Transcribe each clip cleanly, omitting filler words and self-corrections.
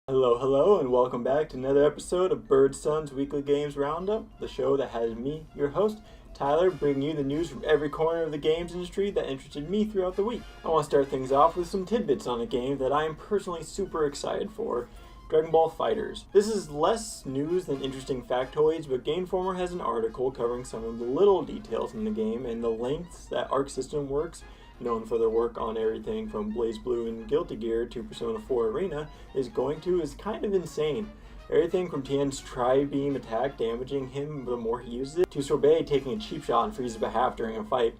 Hello, and welcome back to another episode of VIII's Weekly Games Roundup, the show that has me, your host, Tyler, bringing you the news from every corner of the games industry that interested me throughout the week. I want to start things off with some tidbits on a game that I am personally super excited for, Dragon Ball FighterZ. This is less news than interesting factoids, but Game Informer has an article covering some of the little details in the game and the lengths that Arc System Works, known for their work on everything from BlazBlue and Guilty Gear to Persona 4 Arena, is kind of insane. Everything from Tien's tri-beam attack damaging him the more he uses it, to Sorbet taking a cheap shot on Frieza's behalf during a fight.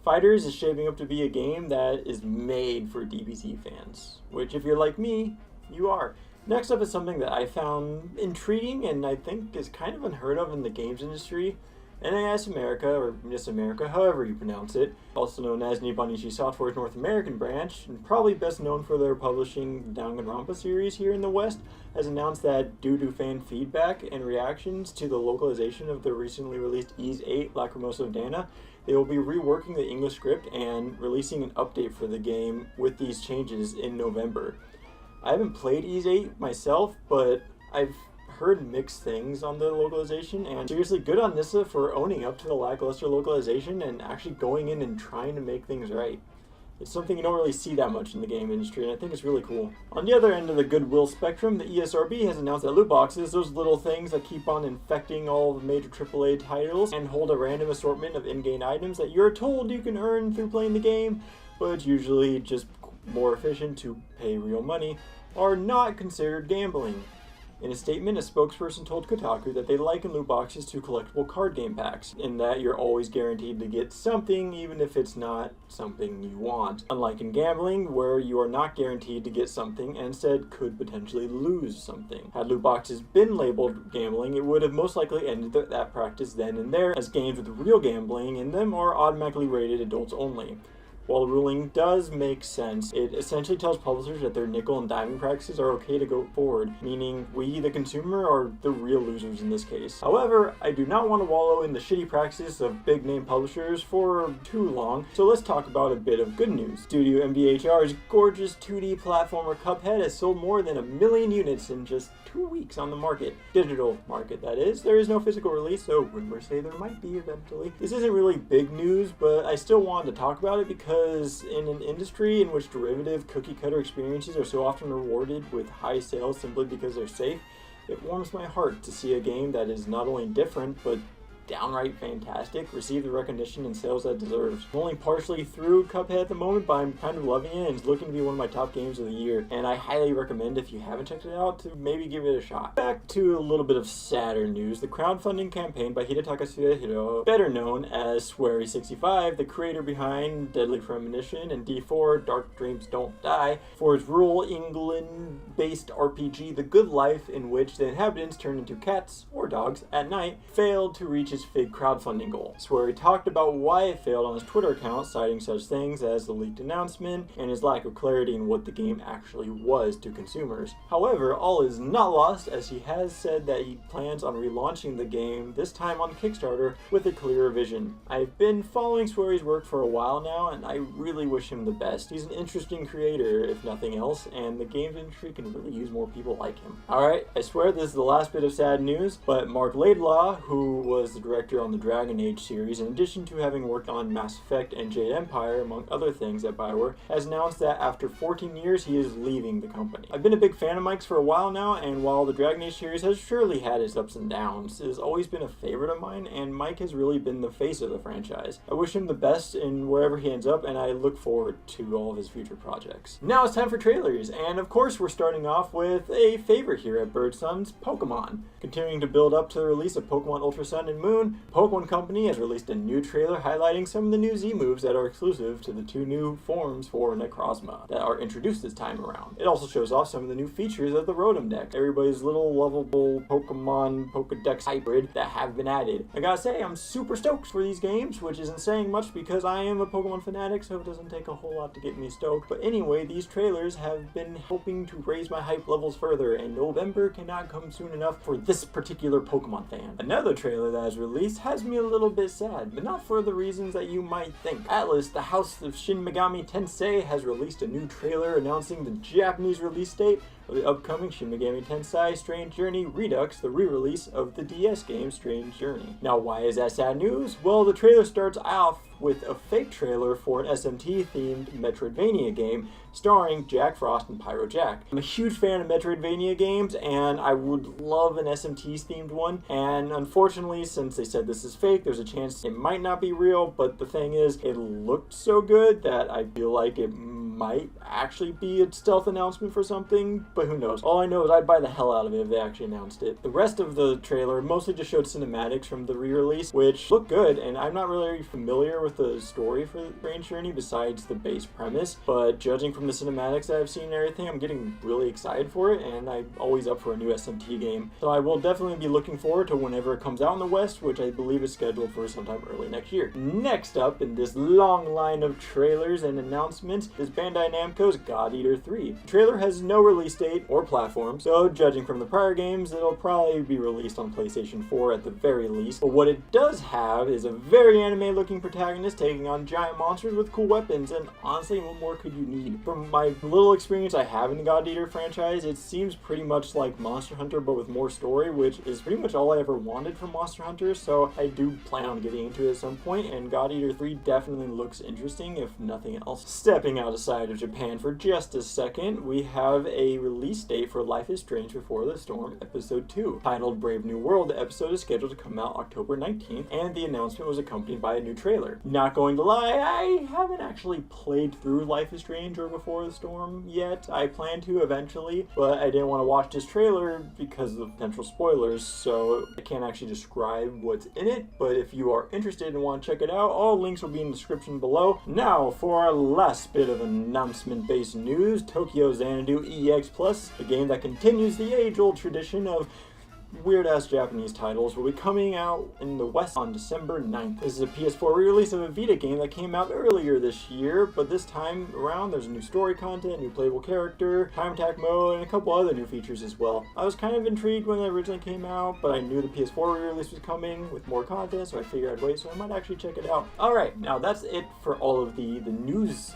FighterZ is shaping up to be a game that is made for DBZ fans, which if you're like me, you are. Next up is something that I found intriguing and I think is kind of unheard of in the games industry. NIS America, or NIS America, however you pronounce it, also known as Nipponichi Software's North American branch, and probably best known for their publishing Danganronpa series here in the West, has announced that due to fan feedback and reactions to the localization of the recently released YZ8 Localization, they will be reworking the English script and releasing an update for the game with these changes in November. I haven't played YZ8 myself, but I've heard mixed things on the localization, and seriously good on Nissa for owning up to the lackluster localization and actually going in and trying to make things right. It's something you don't really see that much in the game industry, and I think it's really cool. On the other end of the goodwill spectrum, the ESRB has announced that loot boxes, those little things that keep on infecting all the major AAA titles and hold a random assortment of in-game items that you're told you can earn through playing the game, but it's usually just more efficient to pay real money, are not considered gambling. In a statement, a spokesperson told Kotaku that they liken loot boxes to collectible card game packs, in that you're always guaranteed to get something even if it's not something you want. Unlike in gambling, where you are not guaranteed to get something and instead could potentially lose something. Had loot boxes been labeled gambling, it would have most likely ended that practice then and there, as games with real gambling in them are automatically rated adults only. While the ruling does make sense, it essentially tells publishers that their nickel and diming practices are okay to go forward, meaning we, the consumer, are the real losers in this case. However, I do not want to wallow in the shitty practices of big name publishers for too long, so let's talk about a bit of good news. Studio MVHR's gorgeous 2D platformer Cuphead has sold more than 1 million units in just 2 weeks on the market. Digital market, that is. There is no physical release, so rumors say there might be eventually. This isn't really big news, but I still wanted to talk about it because in an industry in which derivative cookie-cutter experiences are so often rewarded with high sales simply because they're safe, it warms my heart to see a game that is not only different, but downright fantastic, receive the recognition and sales that it deserves. I'm only partially through Cuphead at the moment, but I'm kind of loving it and it's looking to be one of my top games of the year, and I highly recommend, if you haven't checked it out, to maybe give it a shot. Back to a little bit of sadder news. The crowdfunding campaign by Hidetaka Suehiro, better known as Swery65, the creator behind Deadly Premonition and D4 Dark Dreams Don't Die, for his rural England-based RPG The Good Life, in which the inhabitants turn into cats or dogs at night, failed to reach his big crowdfunding goal. Swery talked about why it failed on his Twitter account, citing such things as the leaked announcement and his lack of clarity in what the game actually was to consumers. However, all is not lost, as he has said that he plans on relaunching the game, this time on Kickstarter, with a clearer vision. I've been following Swery's work for a while now, and I really wish him the best. He's an interesting creator, if nothing else, and the games industry can really use more people like him. Alright, I swear this is the last bit of sad news, but Mark Laidlaw, who was the director on the Dragon Age series, in addition to having worked on Mass Effect and Jade Empire, among other things at BioWare, has announced that after 14 years he is leaving the company. I've been a big fan of Mike's for a while now, and while the Dragon Age series has surely had its ups and downs, it has always been a favorite of mine, and Mike has really been the face of the franchise. I wish him the best in wherever he ends up, and I look forward to all of his future projects. Now it's time for trailers, and of course we're starting off with a favorite here at VIII's, Pokémon. Continuing to build up to the release of Pokémon Ultra Sun and Moon, Pokémon Company has released a new trailer highlighting some of the new Z moves that are exclusive to the 2 new forms for Necrozma that are introduced this time around. It also shows off some of the new features of the Roundup deck, everybody's little lovable Pokemon Pokedex hybrid that have been added. I gotta say, I'm super stoked for these games, which isn't saying much because I am a Pokemon fanatic, so it doesn't take a whole lot to get me stoked. But anyway, these trailers have been helping to raise my hype levels further, and November cannot come soon enough for this particular Pokemon fan. Another trailer that has released has me a little bit sad, but not for the reasons that you might think. Atlus, the house of Shin Megami Tensei, has released a new trailer announcing the Japanese release date of the upcoming Shin Megami Tensei Strange Journey Redux, the re-release of the DS game Strange Journey. Now, why is that sad news? Well, the trailer starts off with a fake trailer for an SMT-themed Metroidvania game starring Jack Frost and Pyro Jack. I'm a huge fan of Metroidvania games, and I would love an SMT-themed one, and unfortunately, since they said this is fake, there's a chance it might not be real, but the thing is, it looked so good that I feel like it might actually be a stealth announcement for something, but who knows. All I know is I'd buy the hell out of it if they actually announced it. The rest of the trailer mostly just showed cinematics from the re-release, which look good, and I'm not really familiar with the story for Strange Journey besides the base premise, but judging from the cinematics that I've seen and everything, I'm getting really excited for it, and I'm always up for a new SMT game. So I will definitely be looking forward to whenever it comes out in the West, which I believe is scheduled for sometime early next year. Next up in this long line of trailers and announcements is Bandai Namco's God Eater 3. The trailer has no release date or platform, so judging from the prior games, it'll probably be released on PlayStation 4 at the very least. But what it does have is a very anime-looking protagonist taking on giant monsters with cool weapons, and honestly, what more could you need? From my little experience I have in the God Eater franchise, it seems pretty much like Monster Hunter but with more story, which is pretty much all I ever wanted from Monster Hunter, so I do plan on getting into it at some point, and God Eater 3 definitely looks interesting, if nothing else. Stepping outside of Japan for just a second, we have a release date for Life is Strange Before the Storm Episode 2. Titled Brave New World, the episode is scheduled to come out October 19th, and the announcement was accompanied by a new trailer. Not going to lie, I haven't actually played through Life is Strange or Before the Storm yet. I plan to eventually, but I didn't want to watch this trailer because of potential spoilers, so I can't actually describe what's in it, but if you are interested and want to check it out, all links will be in the description below. Now, for our last bit of announcement-based news, Tokyo Xanadu EX Plus, the game that continues the age-old tradition of weird-ass Japanese titles, will be coming out in the West on December 9th. This is a PS4 re-release of a Vita game that came out earlier this year, but this time around there's new story content, new playable character, time attack mode, and a couple other new features as well. I was kind of intrigued when it originally came out, but I knew the PS4 re-release was coming with more content, so I figured I'd wait, so I might actually check it out. Alright, now that's it for all of the news,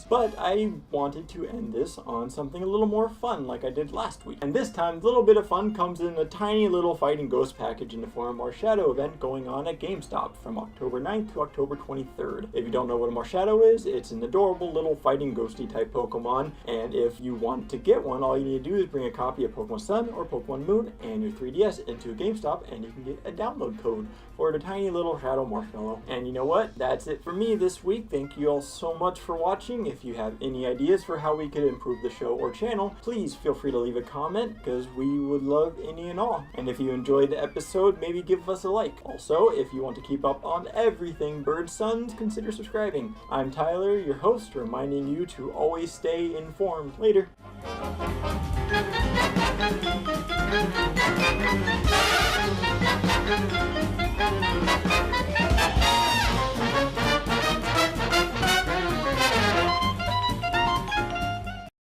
but I wanted to end this on something a little more fun like I did last week. And this time, a little bit of fun comes in a tiny little fighting ghost package in the form of a Marshadow event going on at GameStop from October 9th to October 23rd. If you don't know what a Marshadow is, it's an adorable little fighting ghosty type Pokemon, and if you want to get one, all you need to do is bring a copy of Pokemon Sun or Pokemon Moon and your 3DS into GameStop, and you can get a download code for the tiny little Shadow Marshmallow. And you know what? That's it for me this week. Thank you all so much for watching. If you have any ideas for how we could improve the show or channel, please feel free to leave a comment, because we would love any and all. And if you enjoyed the episode, maybe give us a like. Also, if you want to keep up on everything Bird Sons, consider subscribing. I'm Tyler, your host, reminding you to always stay informed. Later.